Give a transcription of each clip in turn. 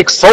100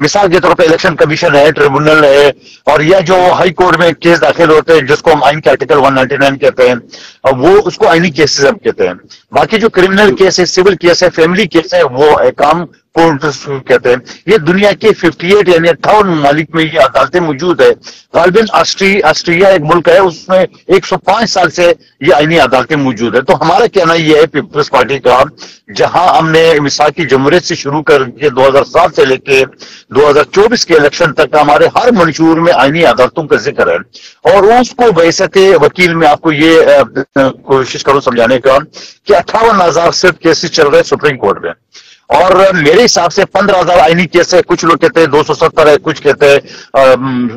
مثال کے طور پہ الیکشن کمیشن ہے, ٹریبونل ہے, اور یہ جو ہائی کورٹ میں کیس داخل ہوتے ہیں جس کو ہم آئین کے آرٹیکل 199 کہتے ہیں, وہ اس کو آئینی کیسز ہم کہتے ہیں. باقی جو کرمنل کیس ہے, سول کیس ہے, فیملی کیس ہے, وہ احکام کورٹ کہتے ہیں. یہ دنیا کے 58 یعنی 58 ممالک میں یہ عدالتیں موجود ہے. غالباً آسٹریا ایک ملک ہے, اس میں 105 سال سے یہ آئینی عدالتیں موجود ہے. تو ہمارا کہنا یہ ہے پیپلز پارٹی کا, جہاں ہم نے مثال کی جمہوریت سے شروع کر کے 2007 سے لے کے 2024 کے الیکشن تک ہمارے ہر منشور میں آئینی عدالتوں کا ذکر ہے, اور اس کو بحیثیت وکیل میں آپ کو یہ کوشش کروں سمجھانے کا کہ 58,000 صرف کیسز چل رہے ہیں سپریم کورٹ میں, اور میرے حساب سے 15,000 آئینی کیس ہے. کچھ لوگ کہتے ہیں 270 ہے, کچھ کہتے ہیں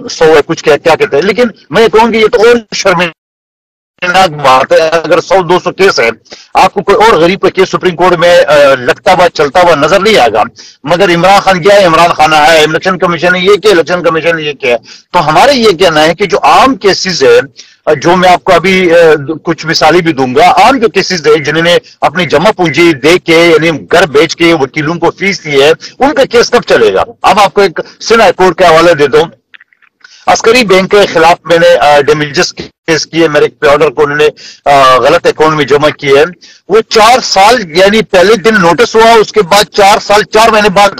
100 ہے, کچھ کیا کہتے ہیں. لیکن میں کہوں گی یہ تو اور شرمناک بات ہے. اگر 100-200 کیس ہے, آپ کو کوئی اور غریب کا کیس سپریم کورٹ میں لگتا ہوا چلتا ہوا نظر نہیں آئے گا. مگر عمران خان کیا ہے, عمران خان ہے, الیکشن کمیشن نے یہ کیا, الیکشن کمیشن نے یہ کیا. تو ہمارے یہ کہنا ہے کہ جو عام کیسز ہے, جو میں آپ کو ابھی کچھ مثالیں بھی دوں گا, عام جو کیسز ہے جنہوں نے اپنی جمع پونجی دے کے یعنی گھر بیچ کے وکیلوں کو فیس دی ہے, ان کا کیس کب چلے گا. اب آپ کو ایک سندھ ہائی کورٹ کا حوالہ دے دو. عسکری بینک کے خلاف میں نے ڈیمیجز کیس کیے, میرے آرڈر کو انہوں نے غلط اکاؤنٹ میں جمع کیے ہیں. وہ 4 سال یعنی پہلے دن نوٹس ہوا, اس کے بعد 4 سال 4 مہینے بعد.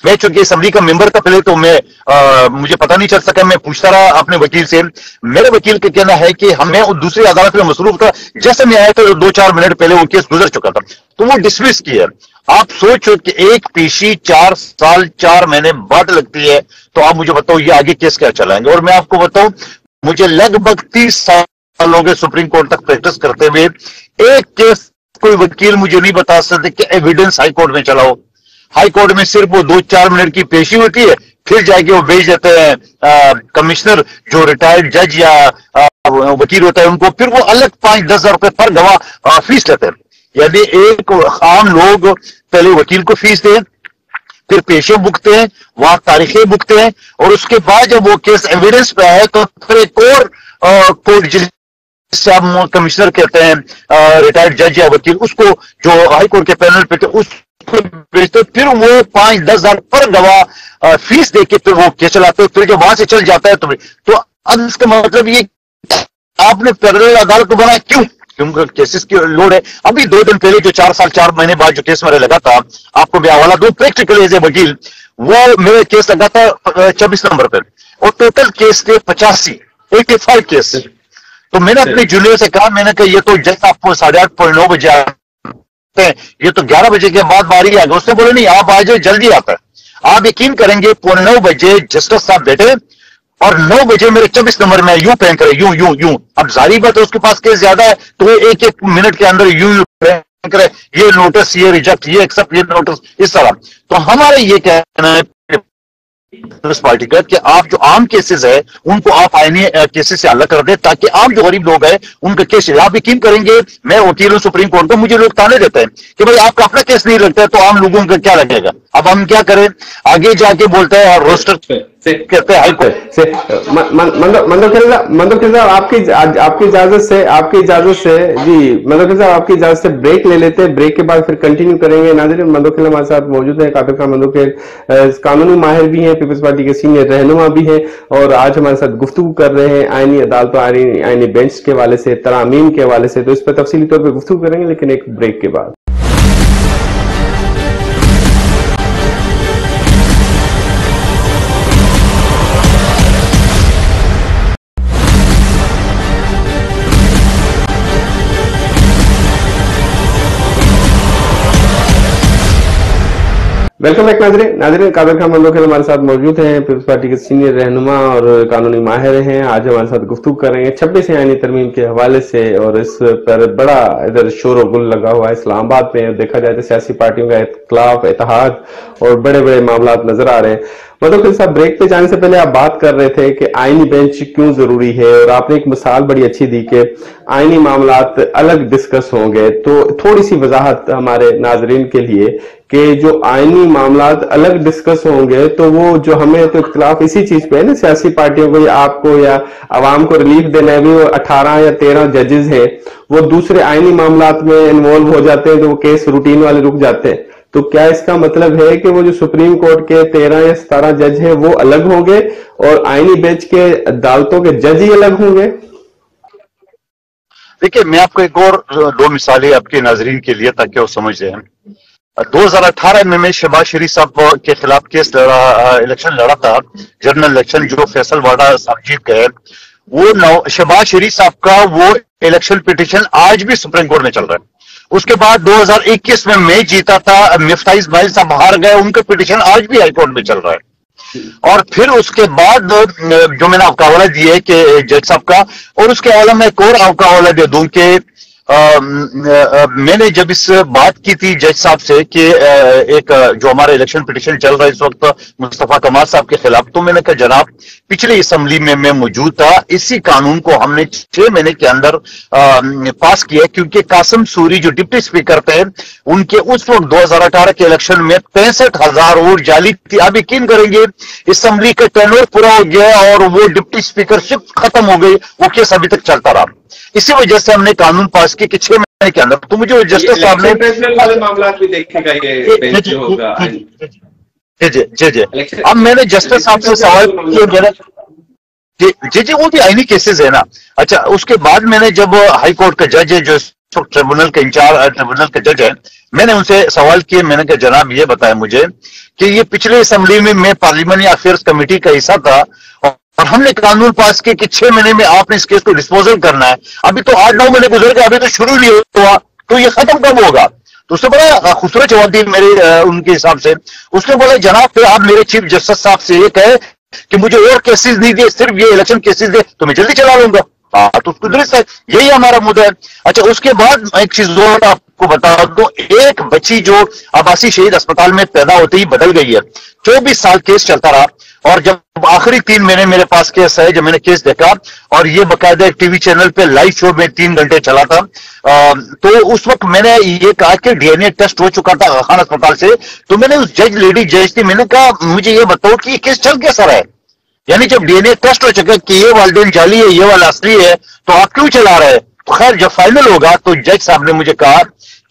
میں چونکہ اسمبلی کا ممبر تھا پہلے, تو مجھے پتہ نہیں چل سکا. میں پوچھتا رہا اپنے وکیل سے. میرے وکیل کا کہنا ہے کہ میں دوسری عدالت میں مصروف تھا, جیسے میں آیا تھا 2-4 منٹ پہلے وہ کیس گزر چکا تھا, تو وہ ڈسمس کیا. آپ سوچو کہ ایک پیشی 4 سال 4 مہینے بعد لگتی ہے, تو آپ مجھے بتاؤ یہ آگے کیس کیا چلائیں گے. اور میں آپ کو بتاؤں, مجھے لگ بھگ 30 سال ہو گئے سپریم کورٹ تک پریکٹس کرتے ہوئے, ایک کیس کوئی وکیل مجھے نہیں بتا سکتے کہ ایویڈنس ہائی کورٹ میں چلاؤ. ہائی کورٹ میں صرف وہ 2-4 منٹ کی پیشی ہوتی ہے, پھر جا کے وہ بھیج دیتے ہیں کمشنر جو ریٹائرڈ جج یا وکیل ہوتا ہے ان کو, پھر وہ الگ 5-10 ہزار روپے پر گواہ فیس لیتے ہیں. یعنی ایک عام لوگ پہلے وکیل کو فیس دیں, پھر پیشے بکتے ہیں, وہاں تاریخیں بکتے ہیں, اور اس کے بعد جب وہ کیس ایویڈنس پہ آئے تو پھر ایک اور کورٹ جسے آپ کمشنر کہتے ہیں, ریٹائرڈ جج یا وکیل, اس کو جو ہائی کورٹ کے پینل پہ تھے اس بھیجتے, پھر وہ 5-10 ہزار پر گواہ فیس دے کے پھر وہ کیس چلاتے, پھر جو وہاں سے چل جاتا ہے. تو اب اس کا مطلب یہ آپ نے پیرلل عدالت کو بنایا کیوں؟ کیونکہ کیسز کی لوڈ ہے. ابھی 2 دن پہلے جو 4 سال 4 مہینے بعد جو کیس میرے لگا تھا, آپ کو میں حوالہ دوں پریکٹیکل ایز اے وکیل, وہ میرے کیس لگا تھا 24 نمبر پہ, اور ٹوٹل کیس تھے 85 کیس. تو میں نے اپنے جونیئر سے کہا, میں نے کہا یہ تو جج آپ کو 8:30-9 بجے آتے ہیں, یہ تو 11 بجے کے بعد باری آ گیا. اس نے بولے نہیں آپ آ جائے, جلدی آتا ہے. آپ یقین کریں گے 9:15 بجے جسٹس صاحب بیٹھے, اور 9 بجے میرے 24 نمبر میں یوں پینک کرے, یوں. اب ظاہری بات ہے اس کے پاس کیس زیادہ ہے, تو وہ ایک منٹ کے اندر یوں پینک کرے, یہ نوٹس, یہ ریجیکٹ, یہ ایکسپٹ, یہ نوٹس, اس طرح. تو ہمارا یہ کہنا ہے پیپلز پارٹی کا کہ آپ جو عام کیسز ہے ان کو آپ آئینی کیسز سے الگ کر دیں, تاکہ عام جو غریب لوگ ہیں ان کا کیس. آپ یقین کریں گے, میں وکیل ہوں سپریم کورٹ کا, مجھے لوگ تانے دیتے ہیں کہ بھائی آپ کا اپنا کیس نہیں لگتا ہے تو عام لوگوں کا کیا لگے گا. اب ہم کیا کریں, آگے جا کے بولتے ہیں روسٹر کہتے ہیں ہائی کورٹ. مندوکر صاحب آپ کی اجازت سے جی مندوکر صاحب آپ کی اجازت سے بریک لے لیتے ہیں, بریک کے بعد پھر کنٹینیو کریں گے. ناظرین, مندوکر ہمارے ساتھ موجود ہیں, قادر خان مندوکر قانونی ماہر بھی ہیں, پیپلز پارٹی کے سینئر رہنما بھی ہیں, اور آج ہمارے ساتھ گفتگو کر رہے ہیں آئینی عدالتوں, آئینی بینچ کے حوالے سے, ترامیم کے حوالے سے. تو اس پر تفصیلی طور پہ گفتگو کریں گے, لیکن ایک بریک کے بعد. ویلکم بیک ناظرین, قادر خان مندوکر ہمارے ساتھ موجود ہیں, پیپلز پارٹی کے سینئر رہنما اور قانونی ماہر ہیں. آج ہمارے ساتھ گفتگو کر رہے ہیں 26 آئینی ترمیم کے حوالے سے, اور اس پر بڑا ادھر شور و گل لگا ہوا ہے اسلام آباد میں. دیکھا جائے تو سیاسی پارٹیوں کا اختلاف, اتحاد اور بڑے بڑے معاملات نظر آ رہے ہیں. مندوکر صاحب, بریک پہ جانے سے پہلے آپ بات کر رہے تھے کہ آئینی بینچ کیوں ضروری ہے, اور آپ نے ایک مثال بڑی اچھی دی کہ آئینی معاملات الگ ڈسکس ہوں گے. تو تھوڑی سی وضاحت ہمارے ناظرین کے لیے کہ جو آئینی معاملات الگ ڈسکس ہوں گے تو وہ جو ہمیں تو اختلاف اسی چیز پہ ہے نا, سیاسی پارٹیوں کو یا آپ کو یا عوام کو ریلیف دینا ہے. بھی 18 یا 13 ججز ہیں, وہ دوسرے آئینی معاملات میں انوالو ہو جاتے ہیں, تو وہ کیس روٹین والے رک جاتے ہیں. تو کیا اس کا مطلب ہے کہ وہ جو سپریم کورٹ کے 13 یا 17 جج ہیں وہ الگ ہوں گے اور آئینی بینچ کے عدالتوں کے جج ہی الگ ہوں گے؟ دیکھیے میں آپ کو ایک اور 2 مثالیں آپ کے ناظرین کے لیے تاکہ وہ سمجھ جائیں. 2018 میں شہباز شریف صاحب کے خلاف کیس الیکشن لڑا تھا، جنرل الیکشن جو فیصل واڈا صاحب جیت گئے. وہ شہباز شریف صاحب کا وہ الیکشن پٹیشن آج بھی سپریم کورٹ میں چل رہا ہے. اس کے بعد 2021 میں جیتا تھا، مفتاح اسماعیل صاحب ہار گئے، ان کا پٹیشن آج بھی ہائی کورٹ میں چل رہا ہے. اور پھر اس کے بعد جو میں نے آپ کا حوالہ دیا ہے کہ جج صاحب کا، اور اس کے حوالہ میں ایک اور آپ کا حوالہ دے دوں کہ میں نے جب اس بات کی تھی جج صاحب سے کہ ایک جو ہمارا الیکشن پٹیشن چل رہا ہے اس وقت مصطفیٰ کمال صاحب کے خلاف، تو میں نے کہا جناب پچھلی اسمبلی میں موجود تھا، اسی قانون کو ہم نے 6 مہینے کے اندر پاس کیا، کیونکہ قاسم سوری جو ڈپٹی اسپیکر تھے ان کے اس وقت 2018 کے الیکشن میں 65,000 ووٹ جعلی تھی. آپ یقین کریں گے اسمبلی کا ٹینور پورا ہو گیا اور وہ ڈپٹی اسپیکر شپ ختم ہو گئی، وہ کیس ابھی تک چلتا رہا. اسی وجہ سے ہم نے قانون پاس کیا کہ 6 مہینے کے اندر. تو مجھے جسٹس صاحب نے معاملات بھی دیکھے گا یہ جی اب میں نے جسٹس صاحب سے سوال کیا، جی وہ بھی آئینی کیسز ہے نا. اچھا اس کے بعد میں نے جب ہائی کورٹ کا جج ہے جو ٹریبونل کا انچارج ٹریبونل کا جج ہے، میں نے ان سے سوال کیا، میں نے کہا جناب یہ بتایا مجھے کہ یہ پچھلے اسمبلی میں پارلیمنٹری افیئرز کمیٹی کا حصہ تھا اور ہم نے قانون پاس کیا کہ 6 مہینے میں آپ نے اس کیس کو ڈسپوزل کرنا ہے. ابھی تو 8-9 مہینے گزر گئے، ابھی تو شروع نہیں ہوا، تو یہ ختم کب ہوگا؟ تو اس نے بڑا خوبصورت جواب دی میرے ان کے حساب سے. اس نے بولا جناب پھر آپ میرے چیف جسٹس صاحب سے یہ کہے کہ مجھے اور کیسز نہیں دے، صرف یہ الیکشن کیسز دے تو میں جلدی چلا لوں گا. تو اس کو درست ہے، یہی ہمارا مدعا ہے. اچھا اس کے بعد ایک چیز اور آپ کو بتا دوں، ایک بچی جو عباسی شہید اسپتال میں پیدا ہوتے ہی بدل گئی ہے، 24 سال کیس چلتا رہا، اور جب آخری 3 مہینے میرے پاس کیس ہے، جب میں نے کیس دیکھا اور یہ باقاعدہ ٹی وی چینل پہ لائیو شو میں 3 گھنٹے چلا تھا، تو اس وقت میں نے یہ کہا کہ ڈی این اے ٹیسٹ ہو چکا تھا خان اسپتال سے. تو میں نے اس لیڈی جج تھی، میں نے کہا مجھے یہ بتاؤ کہ یہ کیس چل کیسا رہا ہے؟ یعنی جب ڈی این اے ٹیسٹ ہو چکا کہ یہ والدین جعلی ہے یہ والا اصلی ہے تو آپ کیوں چلا رہے ہیں؟ تو خیر جب فائنل ہوگا تو جج صاحب نے مجھے کہا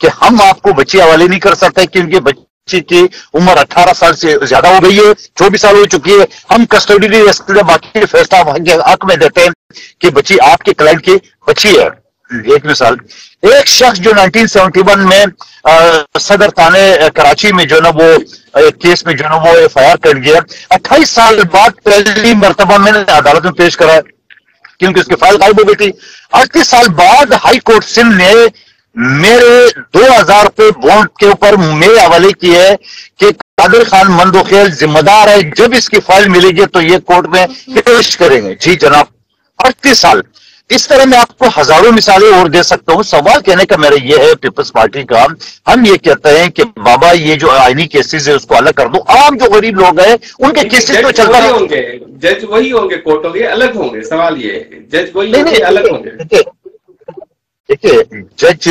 کہ ہم آپ کو بچی حوالے نہیں کر سکتے کیونکہ بچی کی عمر 18 سال سے زیادہ ہو گئی ہے، 24 سال ہو چکی ہے. ہم کسٹڈی باقی فیصلہ حق میں دیتے ہیں کہ بچی آپ کے کلائنٹ کی بچی ہے. ایک مثال، ایک شخص جو 1971 میں صدر تھانے کراچی میں جو نا وہ کیس میں جو نا وہ ایف آئی آر کر گیا، 28 سال بعد پہلی مرتبہ میں نے عدالت میں پیش کرا کیونکہ اس کی فائل غائب ہو گئی تھی. 38 سال بعد ہائی کورٹ سندھ نے میرے 2,000 روپے بانڈ کے اوپر میرے حوالے کی ہے کہ قادر خان مندوخیل ذمہ دار ہے، جب اس کی فائل ملے گی تو یہ کورٹ میں پیش کریں گے. جی جناب 38 سال. اس طرح میں آپ کو ہزاروں مثالیں اور دے سکتا ہوں. سوال کہنے کا میرا یہ ہے پیپلز پارٹی کا، ہم یہ کہتے ہیں کہ بابا یہ جو آئینی کیسز ہے اس کو الگ کر دو. عام جو غریب لوگ ہیں ان کے کیسز تو چلتا ہوں گے، جج وہی ہوں گے، کورٹ ہوں گے الگ ہوں گے. سوال یہ ہے جج وہی ہوں گے الگ ہوں گے. دیکھیے جج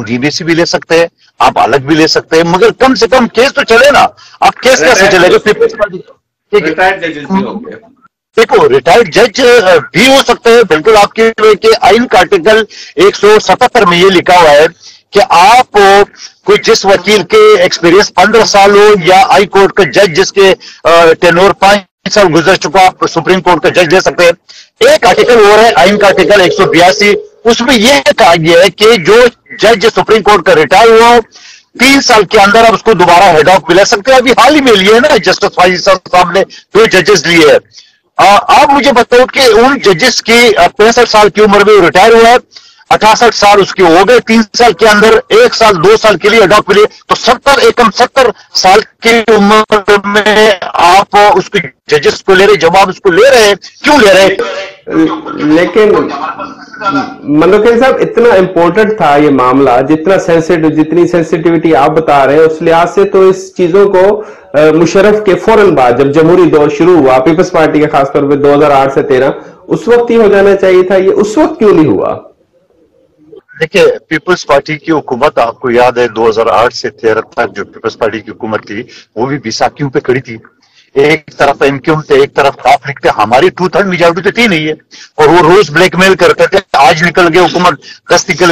ڈی بی سی بھی لے سکتے ہیں، آپ الگ بھی لے سکتے ہیں، مگر کم سے کم کیس تو چلے نا. آپ کیس کیسے چلے گا؟ پیپلز پارٹی ریٹائرڈ ججز بھی ہوں گے. دیکھو ریٹائرڈ جج بھی ہو سکتے ہیں بالکل. آپ کے آئین کا آرٹیکل 177 میں یہ لکھا ہوا ہے کہ آپ کوئی جس وکیل کے ایکسپیرینس 15 سال ہو یا ہائی کورٹ کا جج جس کے ٹینور 5 سال گزر چکا آپ سپریم کورٹ کا جج دے سکتے ہیں. ایک آرٹیکل اور ہے آئین کا آرٹیکل 182، اس میں یہ کہا گیا ہے کہ جو جج سپریم کورٹ کا ریٹائر ہوا 3 سال کے اندر آپ اس کو دوبارہ ہیڈ آف پہ لے سکتے ہیں. ابھی حال ہی میں لیے نا جسٹس فائز صاحب نے 2 ججز لیے ہیں. آپ مجھے بتاؤ کہ ان ججز کی 65 سال کی عمر میں ریٹائر ہوا ہے، 68 سال اس کے ہو گئے، 3 سال کے اندر 1 سال 2 سال کے لیے اڈاپٹ ملے تو 70 سال کی عمر میں آپ اس کے ججز کو لے رہے. جب آپ اس کو لے رہے ہیں کیوں لے رہے ہیں؟ لیکن مندوخیل صاحب اتنا امپورٹنٹ تھا یہ معاملہ، جتنی سینسٹیوٹی آپ بتا رہے ہیں اس لحاظ سے تو اس چیزوں کو مشرف کے فوراً بعد جب جمہوری دور شروع ہوا پیپلز پارٹی کا خاص طور پہ 2008 سے 13 اس وقت ہی ہو جانا چاہیے تھا. یہ اس وقت کیوں نہیں ہوا؟ دیکھیں پیپلز پارٹی کی حکومت آپ کو یاد ہے 2008 سے 13 تک جو پیپلز پارٹی کی حکومت تھی وہ بھی بیساکھیوں پہ کھڑی تھی. ایک طرف ایم کیو تھے، ایک طرف آپ لکھتے، ہماری 2/3 میجورٹی تو تھی نہیں ہے اور وہ روز بلیک میل کرتے تھے. آج نکل گئے حکومت 10 نکل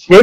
6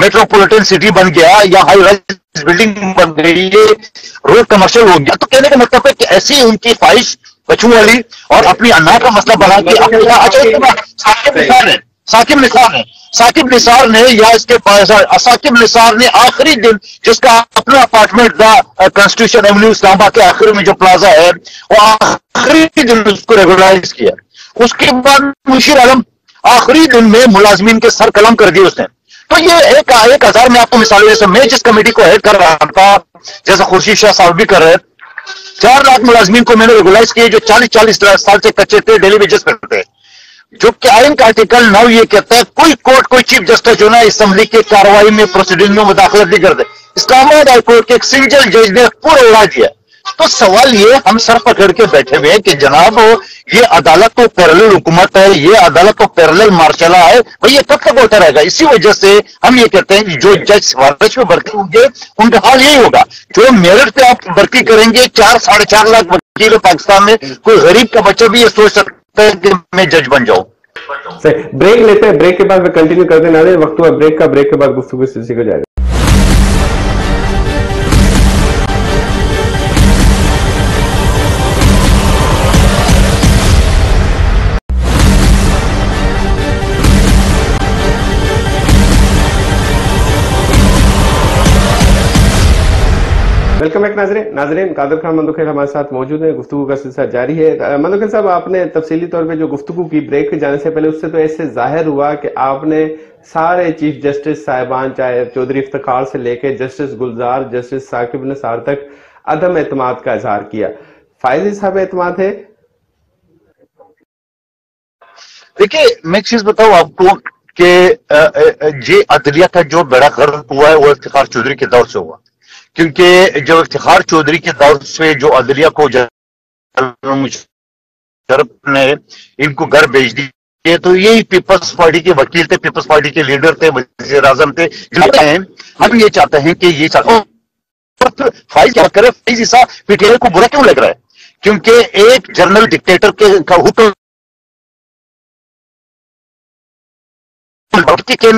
میٹروپولیٹن سٹی بن گیا یا ہائی رائز بلڈنگ بن گئی, یہ روڈ کمرشل ہو گیا, تو کہنے کا مطلب ہے کہ ایسی ان کی خواہش بچوں والی اور اپنی انا کا مسئلہ بنا کے ثاقب نثار نے یا اس کے ثاقب نثار نے آخری دن جس کا اپنا اپارٹمنٹ تھا کانسٹیٹیوشن ایونیو اسلام آباد کے آخر میں جو پلازا ہے, وہ آخری دن اس کو ریگولرائز کیا. اس کے بعد مشیر عالم آخری دن میں ملازمین کے سر قلم کر دیے اس نے. تو یہ ایک ہزار میں آپ کو مثال جیسے میں جس کمیٹی کو ہیڈ کر رہا تھا, جیسا خورشید شاہ صاحب بھی کر رہے, 4 لاکھ ملازمین کو میں نے ریگولرائز کیے جو 40 سال سے کچے تھے, ڈیلی ویجز پر تھے. جو کہ آئین کا آرٹیکل 9 یہ کہتا ہے کوئی کورٹ کوئی چیف جسٹس جو نا اسمبلی کی کارروائی میں پروسیڈنگ میں مداخلت نہیں کرتے. اسلام آباد ہائی کورٹ کے ایک سنگل جج نے پورا اڑا دیا. تو سوال یہ ہم سر پکڑ کے بیٹھے ہوئے ہیں کہ جناب یہ عدالت تو پیرلل حکومت ہے, یہ عدالت تو پیرلل مارشلہ ہے, بھئی یہ کب تک ہوتا رہے گا؟ اسی وجہ سے ہم یہ کہتے ہیں کہ جو جج سفارش میں بھرتی ہوں گے ان کا حال یہی ہوگا. جو میرٹ پہ آپ بھرتی کریں گے 4-4.5 لاکھ وکیل پاکستان میں, کوئی غریب کا بچہ بھی یہ سوچ سکتا ہے کہ میں جج بن جاؤں. بریک لیتے ہیں, بریک کے بعد میں کنٹینیو کرتے ہیں. ناظرین وقت ہوا بریک کا, بریک کے بعد گفتگو اس سلسلے کو جائے گا. ویلکم بیک ناظرین قادر خان مندوخیل ہمارے ساتھ موجود ہیں, گفتگو کا سلسلہ جاری ہے. مندوخیل صاحب, آپ نے تفصیلی طور پہ جو گفتگو کی بریک جانے سے پہلے, اس سے تو ایسے ظاہر ہوا کہ آپ نے سارے چیف جسٹس صاحبان, چاہے چودھری افتخار سے لے کے جسٹس گلزار, جسٹس ثاقب نثار تک عدم اعتماد کا اظہار کیا. فائزی صاحب اعتماد ہے؟ دیکھیں میں ایک چیز بتاؤں آپ کو کہ یہ عدلیہ کا جو بیڑا غرق ہوا ہے وہ افتخار چودھری کے دور سے ہوا, کیونکہ جو افتخار چودھری کے دور سے جو عدلیہ کو مشرف نے ان کو گھر بھیج دی, تو یہی پیپلز پارٹی کے وکیل تھے, پیپلز پارٹی کے لیڈر تھے, وزیر اعظم تھے. ہم یہ چاہتے ہیں کہ یہ فائز کیا کرے, فائز عیسیٰ پی ٹی آئی کو برا کیوں لگ رہا ہے؟ کیونکہ ایک جنرل ڈکٹیٹر کے حکم کے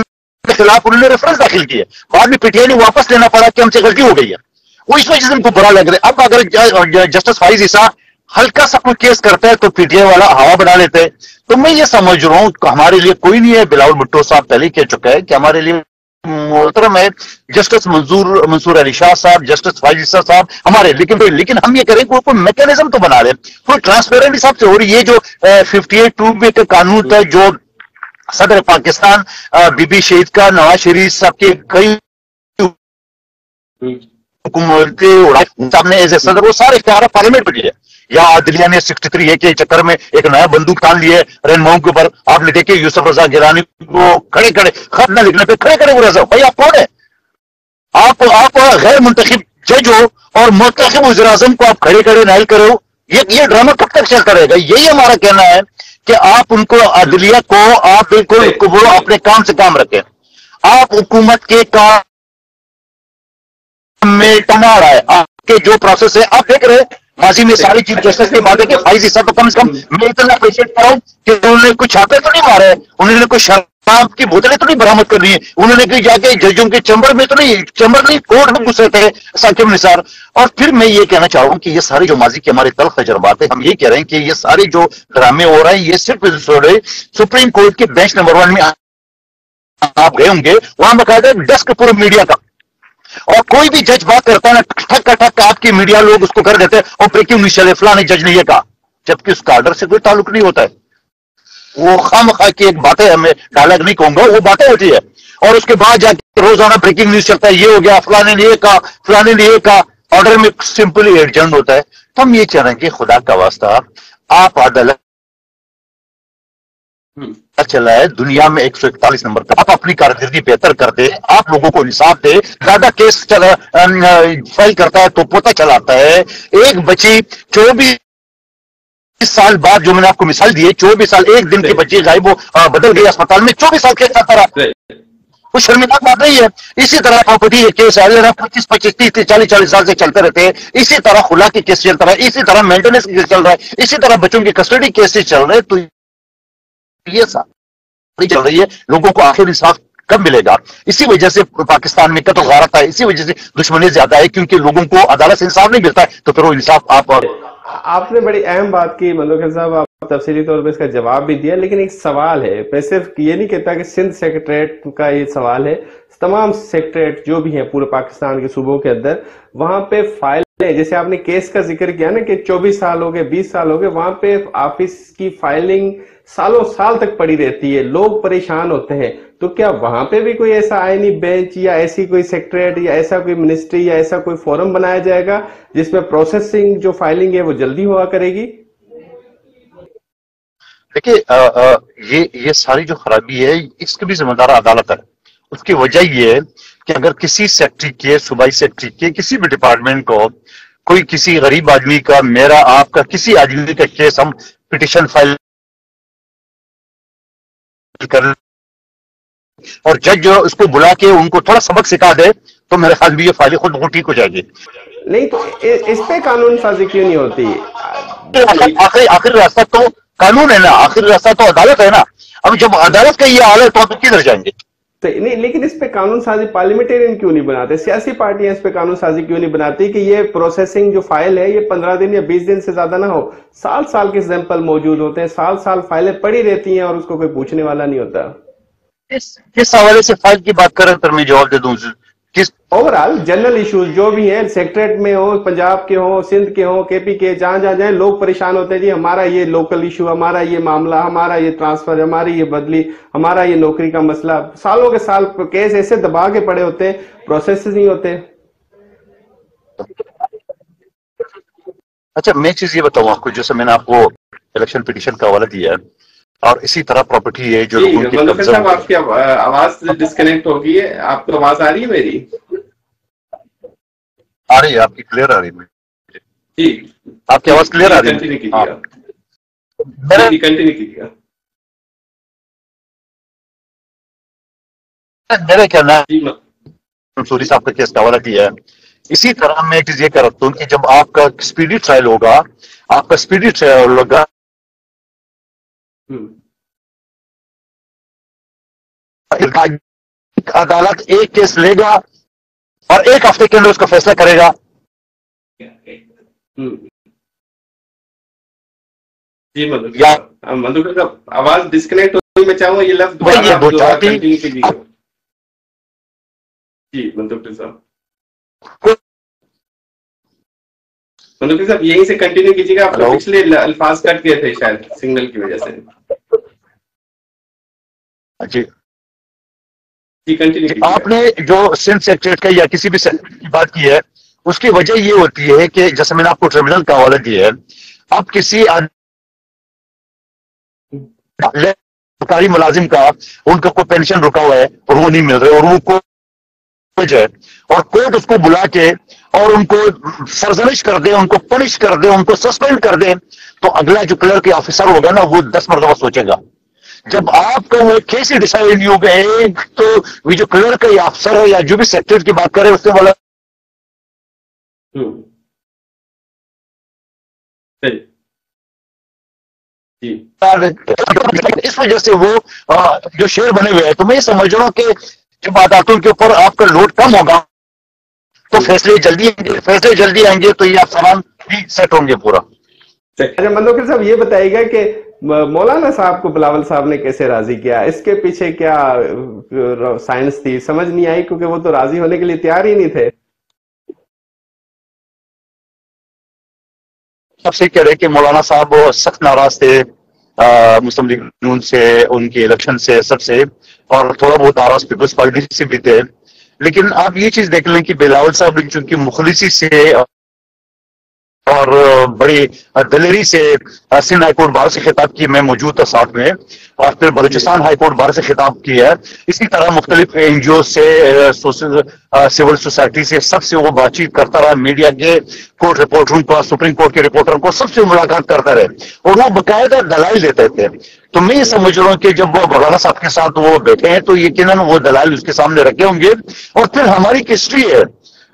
خلاف انہوں نے ریفرنس داخل کیا, بعد میں پی ٹی آئی نے واپس لینا پڑا کہ ہم سے غلطی ہو گئی ہے. وہ اس وجہ سے ان کو برا لگ رہا ہے. اب اگر جسٹس فائز عیسیٰ ہلکا سا کوئی کیس کرتا ہے تو پی ٹی آئی والا ہوا بنا لیتے ہیں. تو میں یہ سمجھ رہا ہوں کہ ہمارے لیے کوئی نہیں ہے. بلاول بھٹو صاحب پہلے کہہ چکا ہے کہ ہمارے لیے محترم ہے جسٹس منصور علی شاہ صاحب, جسٹس فائز عیسیٰ صاحب ہمارے, لیکن ہم یہ کریں کوئی میکینزم تو بنا رہے, کوئی ٹرانسپیرنٹ حساب سے ہو رہی. یہ جو 58(2) کا قانون تھا جو صدر پاکستان بی بی شہید کا نواز شریف صاحب کے کئی حکومت صاحب نے ایز اے صدر وہ سارے اختیارات پارلیمنٹ پہ لیے, یا عدلیہ نے 63 اے کے چکر میں ایک نیا بندوق تان لیے رہنماؤں کے اوپر. آپ نے دیکھے یوسف رضا گیلانی کو کھڑے خط نہ لکھنے پہ کھڑے وہ رضا, بھائی آپ کون ہے؟ آپ غیر منتخب جج ہو اور منتخب وزیر اعظم کو آپ کھڑے نائل کرے ہو. یہ ڈرامہ کب تک چلتا رہے گا؟ یہی ہمارا کہنا ہے کہ آپ ان کو عدلیہ کو آپ بالکل اپنے کام سے کام رکھیں. آپ حکومت کے کام میں ٹنا رہا ہے, آپ کے جو پروسیس ہے آپ دیکھ رہے ہیں. ماضی میں ساری چیف جسٹس کی بات ہے کہ فائز عیسیٰ تو کم سے کم میں اتنا اپریشیٹ کر رہا ہوں کہ انہوں نے کچھ چھاپے تو نہیں مارے, انہوں نے کوئی شراب کی بوتلیں تو نہیں برآمد کرنی ہے, انہوں نے کہیں جا کے ججوں کے چیمبر میں تو نہیں کورٹ میں گھسے تھے ثاقب نثار. اور پھر میں یہ کہنا چاہ رہا ہوں کہ یہ ساری جو ماضی کے ہمارے تلخ تجربات ہیں, ہم یہ کہہ رہے ہیں کہ یہ سارے جو ڈرامے ہو رہے ہیں یہ صرف سپریم کورٹ کے بینچ نمبر 1 میں آپ گئے ہوں گے, وہاں باقاعدہ ڈیسک پورا میڈیا کا, اور کوئی بھی جج بات کرتا ہے نا ٹھک کا ٹھک آپ کی میڈیا لوگ اس کو کر دیتے ہیں اور بریکنگ نیوز چلے فلاں جج نے یہ کہا, جبکہ اس کا آرڈر سے کوئی تعلق نہیں ہوتا ہے. وہ خواہ کی ایک باتیں, ہمیں ڈائلاگ نہیں کہوں گا, وہ باتیں ہوتی ہے اور اس کے بعد جا کے روزانہ بریکنگ نیوز چلتا ہے, یہ ہو گیا فلاں نے یہ کہا فلاں نے یہ کہا, آرڈر میں سمپلی ایڈجنٹ ہوتا ہے. تو ہم یہ چاہ رہے ہیں کہ خدا کا واسطہ آپ عدالت چلا ہے دنیا میں 141 نمبر پر, آپ اپنی کارکردگی بہتر کر دے, آپ لوگوں کو انصاف دے. زیادہ کیس فائل کرتا ہے تو پوتا چلاتا ہے. ایک بچی 24 سال بعد, جو میں نے آپ کو مثال دی ہے, 24 سال ایک دن کی بچی غائب ہو بدل گئی اسپتال میں, 24 سال کیس چلتا رہا. وہ شرمناک بات نہیں ہے. اسی طرح پراپرٹی کیس 25 30 40 سال سے چلتے رہتے ہیں. اسی طرح خلا کے کیس چلتا رہا ہے, اسی طرح مینٹیننس کیس چل رہا ہے, اسی طرح بچوں کی کسٹڈی کیسز چل رہے ہیں. تو یہ ساری چل رہی ہے. لوگوں کو آخر انصاف کب ملے گا؟ اسی وجہ سے پاکستان میں قتل غارت ہے، اسی وجہ سے دشمنی زیادہ ہے، کیونکہ لوگوں کو عدالت سے انصاف نہیں ملتا ہے، تو پھر وہ انصاف آپ نے بڑی اہم بات کی مندوقر صاحب، آپ تفصیلی طور پہ اس کا جواب بھی دیا، لیکن ایک سوال ہے، میں صرف یہ نہیں کہتا کہ سندھ سیکریٹریٹ کا یہ سوال ہے، تمام سیکریٹریٹ جو بھی ہیں پورے پاکستان کے صوبوں کے اندر، وہاں پہ فائل جیسے آپ نے کیس کا ذکر کیا نا کہ 24 سال ہو گئے 20 سال ہو گئے، وہاں پہ آفس کی فائلنگ سالوں سال تک پڑی رہتی ہے، لوگ پریشان ہوتے ہیں، تو کیا وہاں پہ بھی کوئی ایسا آئینی بینچ یا ایسی کوئی سیکریٹریٹ یا ایسا کوئی منسٹری یا ایسا کوئی فورم بنایا جائے گا جس میں پروسیسنگ جو فائلنگ ہے وہ جلدی ہوا کرے گی؟ دیکھیے یہ ساری جو خرابی ہے اس کی بھی ذمہ دار عدالت ہے. اس کی وجہ یہ ہے کہ اگر کسی سیکٹری کے صوبائی سیکٹری کے کسی بھی ڈپارٹمنٹ کو کوئی کسی غریب آدمی کا، میرا آپ کا، کسی آدمی کا کیس ہم پٹیشن فائل کر اور جج جو اس کو بلا کے ان کو تھوڑا سبق سکھا دے تو میرے خیال میں یہ فائل خود بخود ٹھیک ہو جائے گی. نہیں تو اس پہ قانون سازی کیوں نہیں ہوتی؟ آخر راستہ تو قانون ہے نا، آخر راستہ تو عدالت ہے نا. اب جب عدالت کا یہ حال ہے تو آپ کدھر جائیں گے؟ نہیں، لیکن اس پہ قانون سازی پارلیمنٹرین کیوں نہیں بناتے؟ سیاسی پارٹیاں اس پہ قانون سازی کیوں نہیں بناتی کہ یہ پروسیسنگ جو فائل ہے یہ 15 دن یا 20 دن سے زیادہ نہ ہو؟ سال سال کے سیمپل موجود ہوتے ہیں، سال سال فائلیں پڑی رہتی ہیں اور اس کو کوئی پوچھنے والا نہیں ہوتا. کس حوالے سے فائل کی بات کریں تو میں جواب دے دوں. اوورال جنرل ایشوز جو بھی ہیں، سیکریٹریٹ میں ہو، پنجاب کے ہوں، سندھ کے ہوں، کے پی کے، جہاں جہاں جائیں لوگ پریشان ہوتے ہیں، جی ہمارا یہ لوکل ایشو، ہمارا یہ معاملہ، ہمارا یہ ٹرانسفر، ہماری یہ بدلی، ہمارا یہ نوکری کا مسئلہ، سالوں کے سال کیس ایسے دبا کے پڑے ہوتے ہیں، پروسیس نہیں ہوتے. اچھا میں چیز یہ بتاؤں آپ کو، جیسے میں نے آپ کو الیکشن پٹیشن کا حوالہ دیا ہے، اور اسی طرح پراپرٹی ہے جو لوگوں کی مندوقر صاحب آپ کی آواز ڈسکنیکٹ ہو گئی ہے، آپ کو آواز آ رہی ہے میری؟ آ رہی ہے، آپ کی کلیئر آ رہی ہے جی، آپ کی آواز کلیئر آ رہی ہے. کنٹینیو کیجیے گا. میرا کہنا ہے منصوری صاحب کا کیس کا حوالہ کیا ہے. اسی طرح میں ایک چیز یہ کہہ رکھتا ہوں کہ جب آپ کا اسپیڈی ٹرائل ہوگا، آپ کا اسپیڈی ٹرائل ہوگا، عدالت ایک کیس لے گا اور ایک ہفتے کے اندر اس کا فیصلہ کرے گا. جی مندوقر صاحب آواز ڈسکنیکٹ ہوئی، میں چاہوں گا یہ لفظ کنٹینیو کیجیے. جی مندوقر صاحب، مندوقر صاحب یہیں سے کنٹینیو کیجیے گا، آپ کو پچھلے الفاظ کٹ گئے تھے شاید سگنل کی وجہ سے. جی آپ نے جو سندھ سیکریٹریٹ کا یا کسی بھی سیکریٹریٹ کی بات کی ہے، اس کی وجہ یہ ہوتی ہے کہ جیسے میں نے آپ کو ٹرمینل کا حوالہ دیا ہے، اب کسی سرکاری ملازم کا ان کا کوئی پینشن رکا ہوا ہے اور وہ نہیں مل رہے، اور وہ کوئی ہے اور کورٹ اس کو بلا کے اور ان کو سرزنش کر دے، ان کو پنش کر دے، ان کو سسپینڈ کر دے، تو اگلا جو کلرک آفیسر ہوگا نا وہ 10 مرتبہ سوچے گا. جب آپ کا وہ کیس ہی ڈیسائیڈ نہیں ہوگا تو وہ جو کلرک کا یا افسر ہے یا جو بھی سیکٹریٹ کی بات کرے اس سے والا اس وجہ سے وہ جو شیئر بنے ہوئے ہیں. تو میں یہ سمجھ رہا ہوں کہ جب عدالتوں کے اوپر آپ کا لوڈ کم ہوگا تو فیصلے جلدی آئیں گے، تو یہ آپ سامان بھی سیٹ ہوں گے پورا. اچھا مندوقر صاحب یہ بتائیے گا کہ مولانا صاحب کو بلاول صاحب نے کیسے راضی کیا؟ اس کے پیچھے کیا سائنس تھی؟ سمجھ نہیں آئی، کیونکہ وہ تو راضی ہونے کے لیے تیار ہی نہیں تھے. سب سے کہہ رہے کہ مولانا صاحب سخت ناراض تھے مسلم لیگ نون سے، ان کے الیکشن سے، سب سے، اور تھوڑا بہت ناراض پیپلز پارٹی سے بھی تھے. لیکن آپ یہ چیز دیکھ لیں کہ بلاول صاحب چونکہ مخلصی سے اور بڑی دلیری سے سندھ ہائی کورٹ بار سے خطاب کی، میں موجود تھا ساتھ میں، اور پھر بلوچستان ہائی کورٹ بار سے خطاب کی ہے. اسی طرح مختلف این جی او سے، سول سوسائٹی سے، سب سے وہ بات چیت کرتا رہا، میڈیا کے کورٹ رپورٹروں کو، سپریم کورٹ کے رپورٹروں کو، سب سے ملاقات کرتا رہے، اور وہ باقاعدہ دلائل دیتے تھے. تو میں یہ سمجھ رہا ہوں کہ جب وہ مولانا صاحب کے ساتھ وہ بیٹھے ہیں تو یقیناً وہ دلائل اس کے سامنے رکھے ہوں گے. اور پھر ہماری ہسٹری ہے،